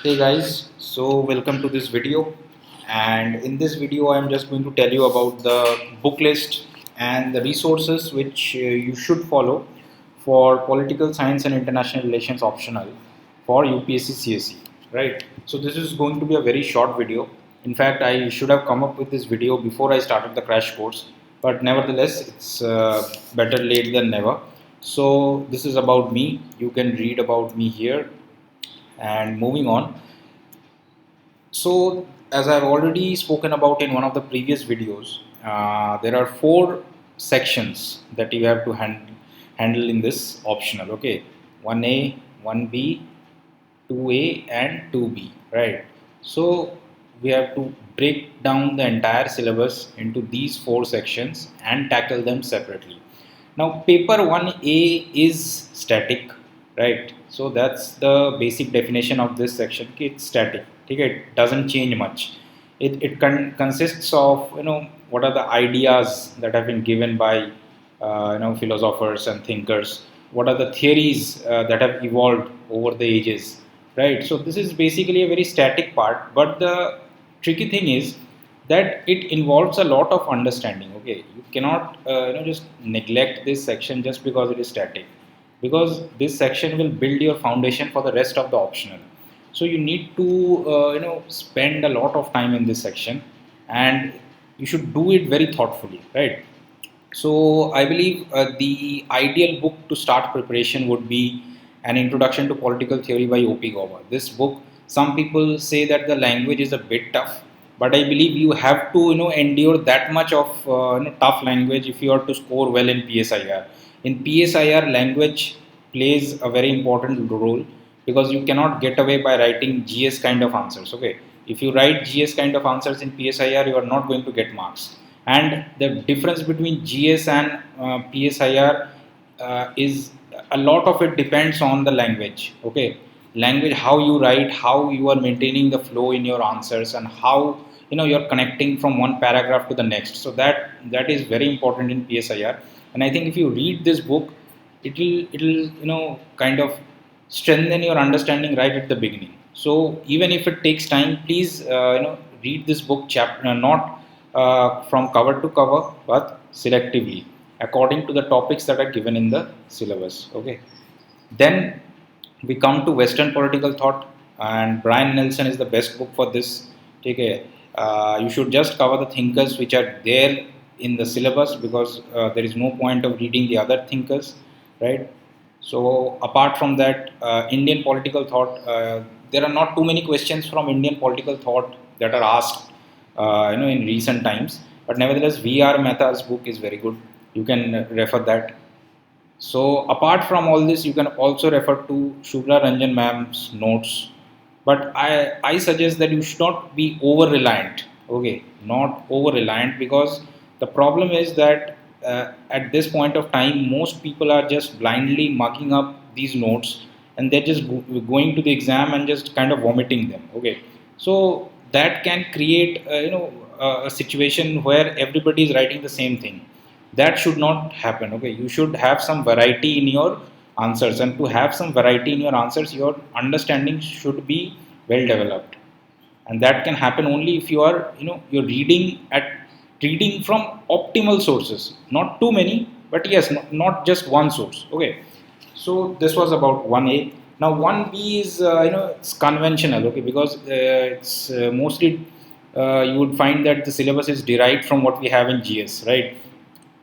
Hey guys, so welcome to this video, and in this video I am just going to tell you about the book list and the resources which you should follow for political science and international relations optional for UPSC CSE, right? So this is going to be a very short video. In fact, I should have come up with this video before I started the crash course, but nevertheless it's better late than never. So this is about me. You can read about me here, and moving on. So, as I've already spoken about in one of the previous videos, there are four sections that you have to handle in this optional. Okay, 1A, 1B, 2A, and 2B. Right. So we have to break down the entire syllabus into these four sections and tackle them separately. Now, paper 1A is static, right? So that's the basic definition of this section. It's static. Okay, it doesn't change much. It consists of what are the ideas that have been given by philosophers and thinkers. What are the theories that have evolved over the ages, right? So this is basically a very static part. But the tricky thing is that it involves a lot of understanding. Okay, you cannot just neglect this section just because it is static, because this section will build your foundation for the rest of the optional. So you need to spend a lot of time in this section, and you should do it very thoughtfully, right? So I believe the ideal book to start preparation would be An Introduction to Political Theory by O.P. Gauba. This book, some people say that the language is a bit tough, but I believe you have to endure that much of tough language if you are to score well in PSIR. In PSIR, language plays a very important role because you cannot get away by writing GS kind of answers. Okay, if you write GS kind of answers in PSIR, you are not going to get marks. And the difference between GS and PSIR is a lot of it depends on the language. Okay, language, how you write, how you are maintaining the flow in your answers, and how you're connecting from one paragraph to the next. So that is very important in PSIR. And I think if you read this book, it'll kind of strengthen your understanding right at the beginning. So even if it takes time, please read this book chapter, not from cover to cover, but selectively according to the topics that are given in the syllabus. Okay. Then we come to Western political thought, and Brian Nelson is the best book for this. Take care. You should just cover the thinkers which are there in the syllabus, because there is no point of reading the other thinkers, right? So apart from that, Indian political thought, there are not too many questions from Indian political thought that are asked, in recent times. But nevertheless, V.R. Mehta's book is very good. You can refer that. So apart from all this, you can also refer to Shubhra Ranjan ma'am's notes. But I suggest that you should not be over reliant. Okay, not over reliant, because the problem is that at this point of time, most people are just blindly mugging up these notes, and they're just going to the exam and just kind of vomiting them. Okay, so that can create a situation where everybody is writing the same thing. That should not happen. Okay, you should have some variety in your answers, and to have some variety in your answers, your understanding should be well developed. And that can happen only if you are you're reading from optimal sources, not too many, but yes, not just one source. Okay, so this was about 1A. Now 1B is it's conventional. Okay, because it's mostly you would find that the syllabus is derived from what we have in GS, right?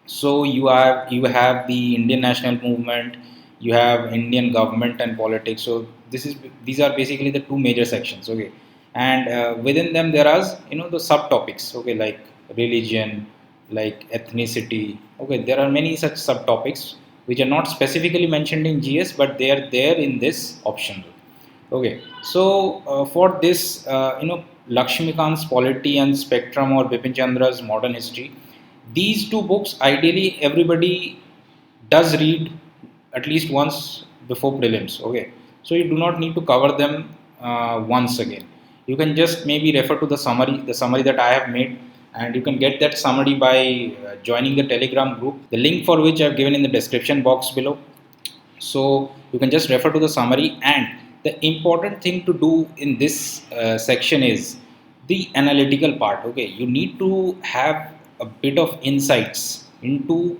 So you have the Indian national movement, you have Indian government and politics. So these are basically the two major sections. Okay, and within them there are the subtopics. Okay, like religion, like ethnicity. Okay, there are many such subtopics which are not specifically mentioned in GS, but they are there in this optional. Okay, so for this, Lakshmikant's Polity and Spectrum, or Bipin Chandra's Modern History, these two books ideally everybody does read at least once before prelims. Okay, so you do not need to cover them once again. You can just maybe refer to the summary that I have made, and you can get that summary by joining the Telegram group, the link for which I have given in the description box below. So you can just refer to the summary, and the important thing to do in this section is the analytical part. Okay, you need to have a bit of insights into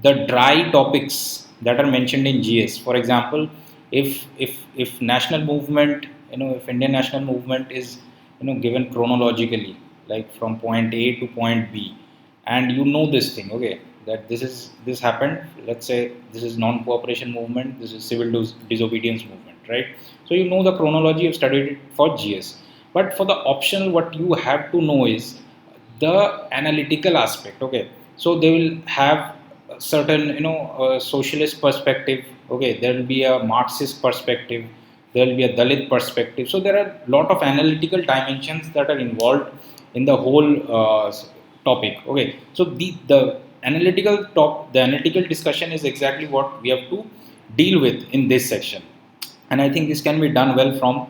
the dry topics that are mentioned in GS. For example, if national movement, if Indian national movement is given chronologically, like from point A to point B, and this thing, okay, that this happened. Let's say this is non-cooperation movement, this is civil disobedience movement, right? So the chronology, you've studied it for GS. But for the optional, what you have to know is the analytical aspect. Okay, so they will have a certain socialist perspective. Okay, there will be a Marxist perspective, there will be a Dalit perspective. So there are a lot of analytical dimensions that are involved in the whole topic. Okay, so the analytical discussion is exactly what we have to deal with in this section, and I think this can be done well from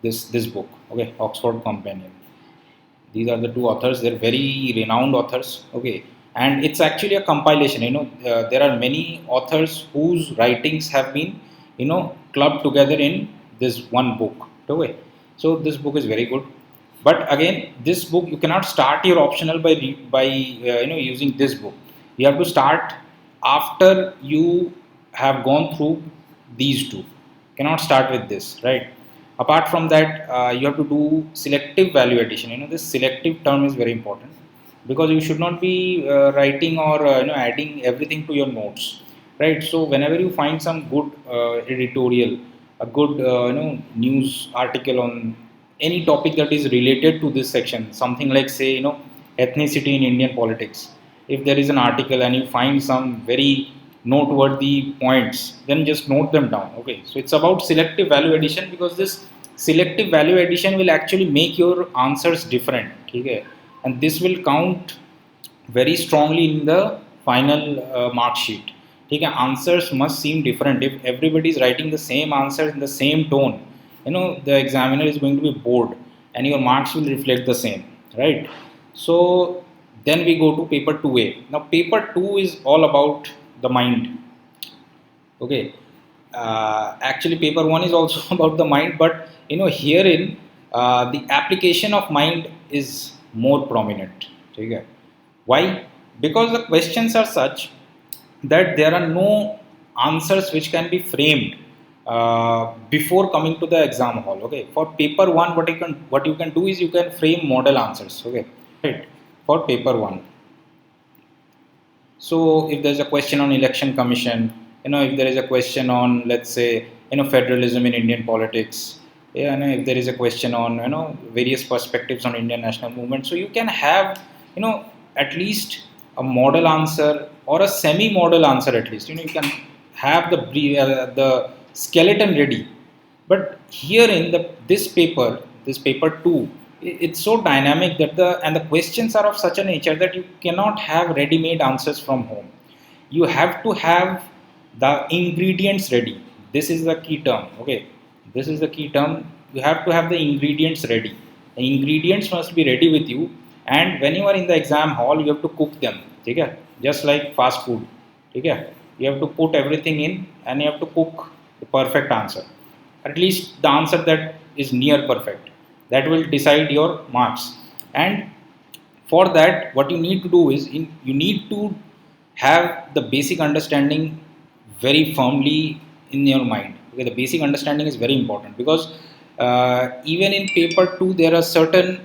this book. Okay, Oxford Companion. These are the two authors. They're very renowned authors. Okay, and it's actually a compilation. There are many authors whose writings have been clubbed together in this one book. Okay, so this book is very good. But again, this book, you cannot start your optional by using this book. You have to start after you have gone through these two. Cannot start with this, right? Apart from that, you have to do selective value addition. This selective term is very important, because you should not be writing or adding everything to your notes, right? So whenever you find some good editorial, a good news article on any topic that is related to this section, something like, say, ethnicity in Indian politics, if there is an article and you find some very noteworthy points, then just note them down. Okay, so it's about selective value addition, because this selective value addition will actually make your answers different. Okay, and this will count very strongly in the final mark sheet. Okay, answers must seem different. If everybody is writing the same answer in the same tone, the examiner is going to be bored, and your marks will reflect the same, right? So then we go to paper 2A. Now paper 2 is all about the mind. Okay, actually paper 1 is also about the mind, but herein the application of mind is more prominent. Okay. Why? Because the questions are such that there are no answers which can be framed before coming to the exam hall. Okay, for paper 1, what you can do is you can frame model answers. Okay, right, for paper 1. So if there's a question on election commission, if there is a question on, let's say, federalism in Indian politics, yeah, if there is a question on, various perspectives on Indian national movement, so you can have, at least a model answer or a semi-model answer at least. You can have the skeleton ready. But here in this paper 2, it's so dynamic that the questions are of such a nature that you cannot have ready-made answers from home. You have to have the ingredients ready. This is the key term. Okay, this is the key term. You have to have the ingredients ready. The ingredients must be ready with you, and when you are in the exam hall, you have to cook them. Okay, just like fast food. Okay, you have to put everything in, and you have to cook the perfect answer, at least the answer that is near perfect. That will decide your marks. And for that, what you need to do is you need to have the basic understanding very firmly in your mind. Okay, the basic understanding is very important, because even in paper 2 there are certain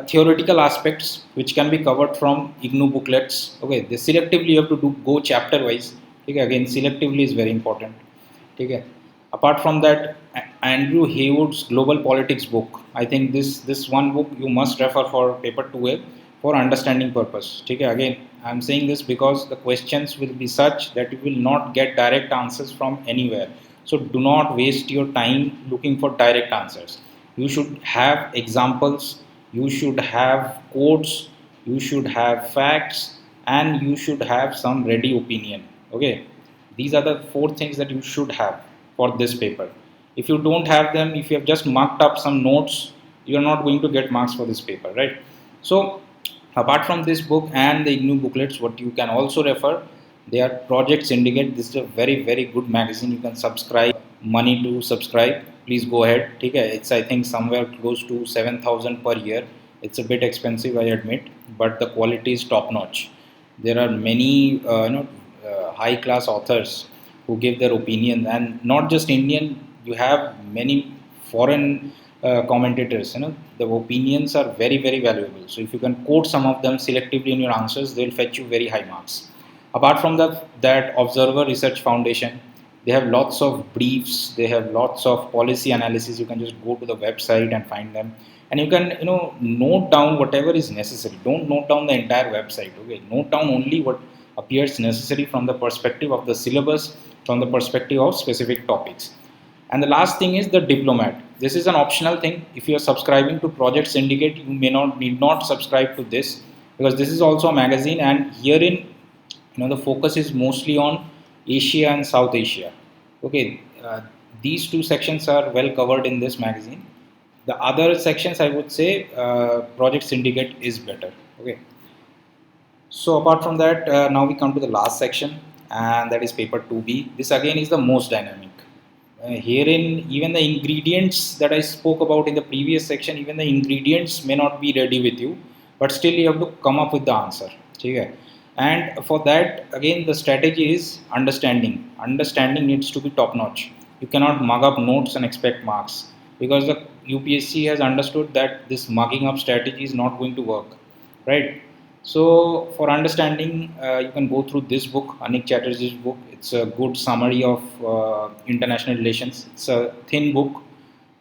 theoretical aspects which can be covered from IGNOU booklets. Okay, they selectively you have to go chapter wise. Okay, again, selectively is very important. Okay. Apart from that, Andrew Haywood's Global Politics book, I think this one book you must refer for paper 2A for understanding purpose. Okay, again, I am saying this because the questions will be such that you will not get direct answers from anywhere. So do not waste your time looking for direct answers. You should have examples, you should have quotes, you should have facts, and you should have some ready opinion. Okay, these are the 4 things that you should have for this paper. If you don't have them, if you have just marked up some notes, you are not going to get marks for this paper, right? So apart from this book and the IGNOU booklets, what you can also refer, they are Project Syndicate. This is a very, very good magazine. You can subscribe, money to subscribe. please go ahead. Okay, it's I think somewhere close to 7,000 per year. It's a bit expensive, I admit, but the quality is top notch. There are many high class authors who give their opinion, and not just Indian. You have many foreign commentators. The opinions are very very valuable. So if you can quote some of them selectively in your answers, they'll fetch you very high marks. Apart from that Observer Research Foundation, they have lots of briefs, they have lots of policy analysis. You can just go to the website and find them, and you can note down whatever is necessary. Don't note down the entire website. Okay, note down only what appears necessary from the perspective of the syllabus, from the perspective of specific topics. And the last thing is the Diplomat. This is an optional thing. If you are subscribing to Project Syndicate, you need not subscribe to this, because this is also a magazine, and herein the focus is mostly on Asia and South Asia. Okay, these two sections are well covered in this magazine. The other sections, I would say, Project Syndicate is better. Okay, so apart from that, now we come to the last section, and that is paper 2B. This again is the most dynamic. Herein, even the ingredients that I spoke about in the previous section, even the ingredients may not be ready with you, but still you have to come up with the answer. Okay? And for that, again, the strategy is understanding. Understanding needs to be top notch. You cannot mug up notes and expect marks, because the UPSC has understood that this mugging up strategy is not going to work, right? So for understanding, you can go through this book, Anik Chatterjee's book. It's a good summary of international relations. It's a thin book,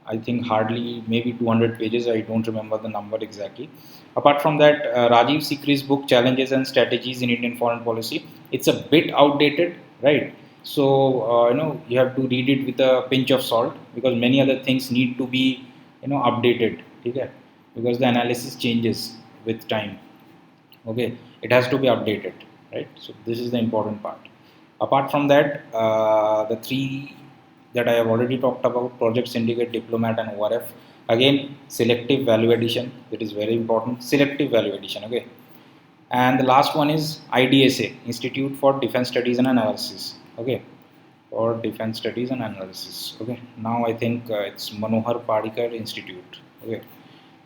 I think hardly maybe 200 pages. I don't remember the number exactly. Apart from that, Rajiv Sikri's book, Challenges and Strategies in Indian Foreign Policy. It's a bit outdated, right? So you have to read it with a pinch of salt, because many other things need to be updated. Okay? Because the analysis changes with time. Okay, it has to be updated, right? So this is the important part. Apart from that, the three that I have already talked about, Project Syndicate, Diplomat and ORF. Again, selective value addition, that is very important. Selective value addition. Okay, and the last one is IDSA, Institute for Defense Studies and Analysis. Okay, for Defense Studies and Analysis. Okay, now I think it's Manohar Parrikar Institute. Okay,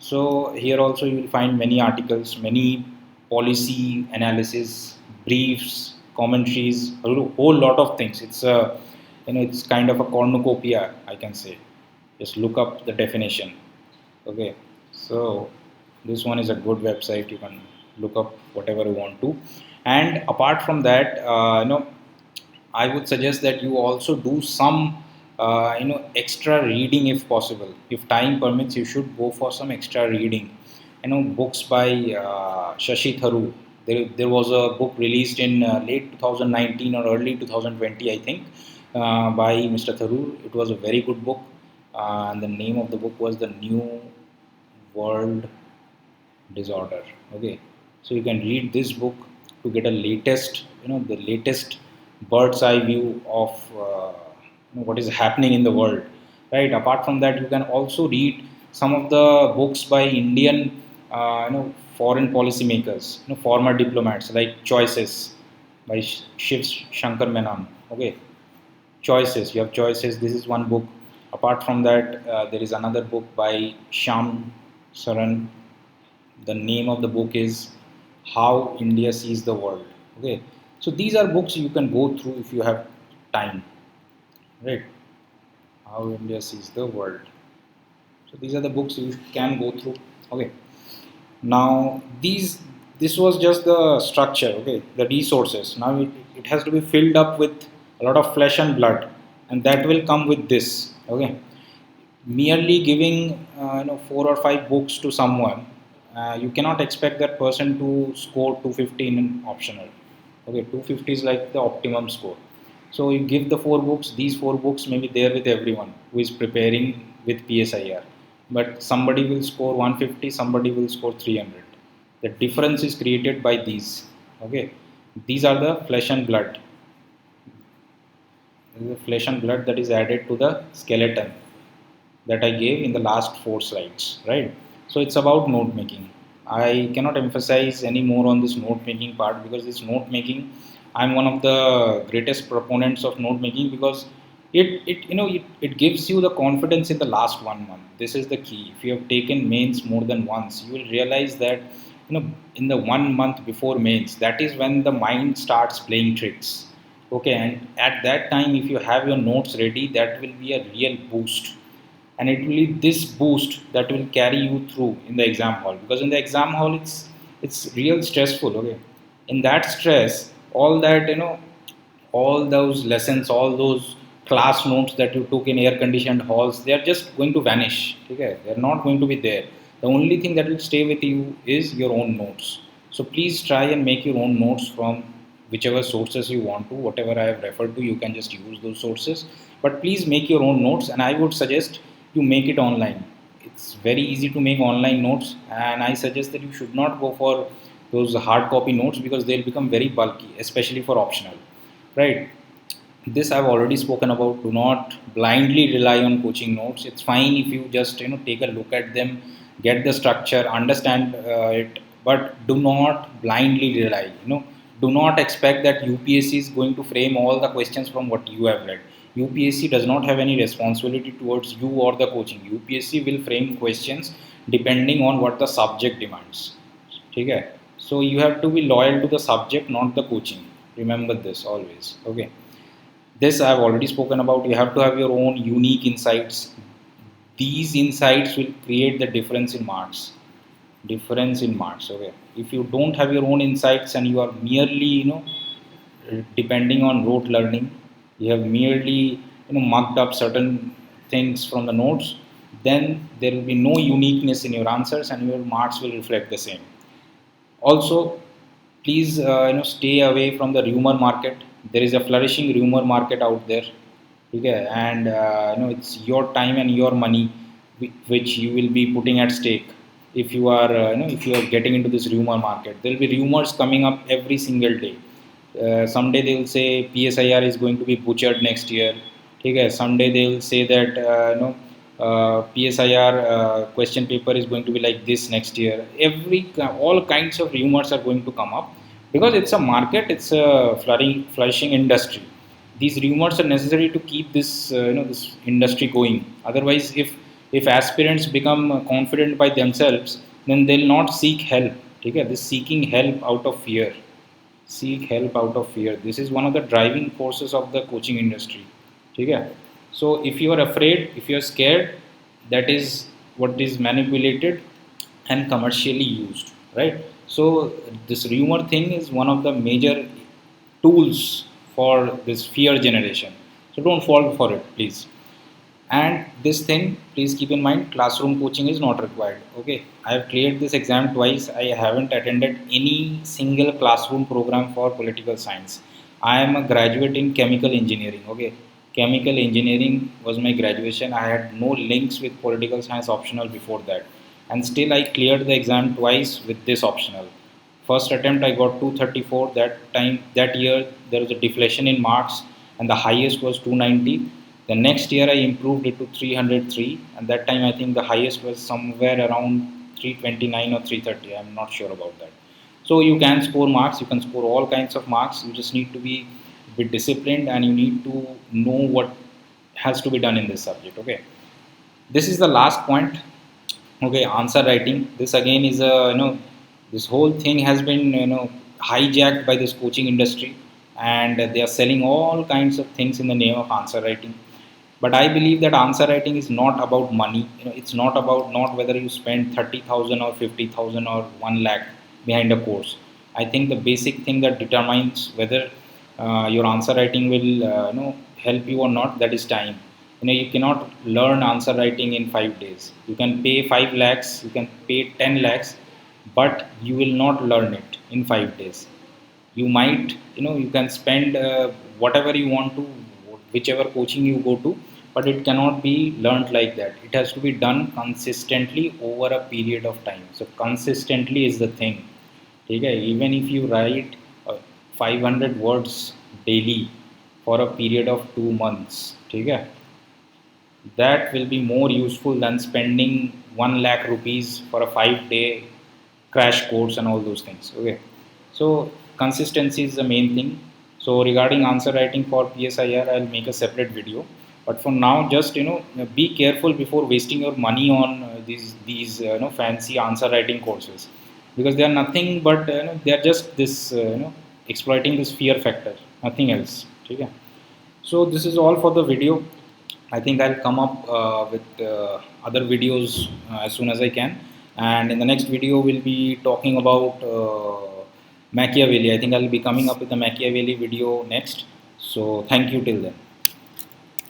so here also you will find many articles, many policy analysis, briefs, commentaries, a whole lot of things. It's a it's kind of a cornucopia, I can say. Just look up the definition. Okay, so this one is a good website. You can look up whatever you want to. And apart from that, I would suggest that you also do some extra reading if possible. If time permits, you should go for some extra reading. Books by Shashi Tharoor. There was a book released in late 2019 or early 2020, I think, by Mr. Tharoor. It was a very good book, and the name of the book was The New World Disorder. Okay, so you can read this book to get a latest, the latest bird's eye view of what is happening in the world, right? Apart from that, you can also read some of the books by Indian foreign policy makers, former diplomats, like Choices by Shiv Shankar Menon. Okay, Choices, you have Choices. This is one book. Apart from that, there is another book by Shyam Saran. The name of the book is How India Sees the World. Okay, so these are books you can go through if you have time, right? How India Sees the World. So these are the books you can go through. Okay, now this was just the structure. Okay, the resources. Now it has to be filled up with a lot of flesh and blood, and that will come with this. Okay, merely giving 4 or 5 books to someone, you cannot expect that person to score 250 in optional. Okay, 250 is like the optimum score. So you give the 4 books. These 4 books may be there with everyone who is preparing with PSIR, but somebody will score 150, somebody will score 300. The difference is created by these. Okay, these are the flesh and blood. This is the flesh and blood that is added to the skeleton that I gave in the last 4 slides, right? So it's about note making. I cannot emphasize any more on this note making part, because this note making, I'm one of the greatest proponents of note making, because it gives you the confidence in the last 1 month. This is the key. If you have taken mains more than once, you will realize that in the 1 month before mains, that is when the mind starts playing tricks. Okay, and at that time, if you have your notes ready, that will be a real boost, and it will be this boost that will carry you through in the exam hall, because in the exam hall it's real stressful. Okay, in that stress, all that all those lessons, all those class notes that you took in air conditioned halls, they are just going to vanish. Okay, they are not going to be there. The only thing that will stay with you is your own notes. So please try and make your own notes from whichever sources you want to. Whatever I have referred to, you can just use those sources, but please make your own notes, and I would suggest you make it online. It's very easy to make online notes, and I suggest that you should not go for those hard copy notes because they'll become very bulky, especially for optional, right? This I've already spoken about. Do not blindly rely on coaching notes. It's fine if you just take a look at them, get the structure, understand it, but do not blindly rely. Do not expect that UPSC is going to frame all the questions from what you have read. UPSC does not have any responsibility towards you or the coaching. UPSC will frame questions depending on what the subject demands. Okay, so you have to be loyal to the subject, not the coaching. Remember this always. Okay, this I've already spoken about. You have to have your own unique insights. These insights will create the difference in marks. Difference in marks. Okay, if you don't have your own insights and you are merely depending on rote learning, you have merely mucked up certain things from the notes, then there will be no uniqueness in your answers and your marks will reflect the same. Also, please stay away from the rumor market. There is a flourishing rumor market out there. Okay, and it's your time and your money which you will be putting at stake if you are if you are getting into this rumor market. There will be rumors coming up every single day. Someday they will say PSIR is going to be butchered next year. Okay, someday they will say that PSIR question paper is going to be like this next year. All kinds of rumors are going to come up because it's a market, it's a flourishing industry. These rumors are necessary to keep this this industry going. Otherwise, if aspirants become confident by themselves, then they'll not seek help. Okay, this seeking help out of fear. Seek help out of fear. This is one of the driving forces of the coaching industry. Okay, so if you are afraid, if you are scared, that is what is manipulated and commercially used, right? So this rumor thing is one of the major tools for this fear generation. So don't fall for it, please. And this thing, please keep in mind, classroom coaching is not required. Okay, I have cleared this exam twice. I haven't attended any single classroom program for political science. I am a graduate in chemical engineering. Okay, chemical engineering was my graduation. I had no links with political science optional before that, and still I cleared the exam twice with this optional. First attempt I got 234. That year there was a deflation in marks and the highest was 290. The next year I improved it to 303, and that time I think the highest was somewhere around 329 or 330. I'm not sure about that. So you can score marks, you can score all kinds of marks. You just need to be a bit disciplined and you need to know what has to be done in this subject. Okay, this is the last point. Okay, answer writing. This again is a this whole thing has been hijacked by this coaching industry, and they are selling all kinds of things in the name of answer writing. But I believe that answer writing is not about money. It's not about, not whether you spend 30,000 or 50,000 or 1 lakh behind a course. I think the basic thing that determines whether your answer writing will help you or not, that is time. You cannot learn answer writing in 5 days. You can pay 5 lakhs, you can pay 10 lakhs, but you will not learn it in 5 days. You might, you can spend whatever you want to, whichever coaching you go to, but it cannot be learned like that. It has to be done consistently over a period of time. So consistently is the thing. Okay, even if you write 500 words daily for a period of 2 months, okay, that will be more useful than spending 1 lakh rupees for a 5-day crash course and all those things. Okay, so consistency is the main thing. So regarding answer writing for PSIR, I'll make a separate video. But for now, just be careful before wasting your money on these fancy answer writing courses, because they are nothing but they are just this exploiting this fear factor, nothing else. Okay? So this is all for the video. I think I'll come up with other videos as soon as I can. And in the next video, we'll be talking about Machiavelli. I think I'll be coming up with the Machiavelli video next. So thank you till then.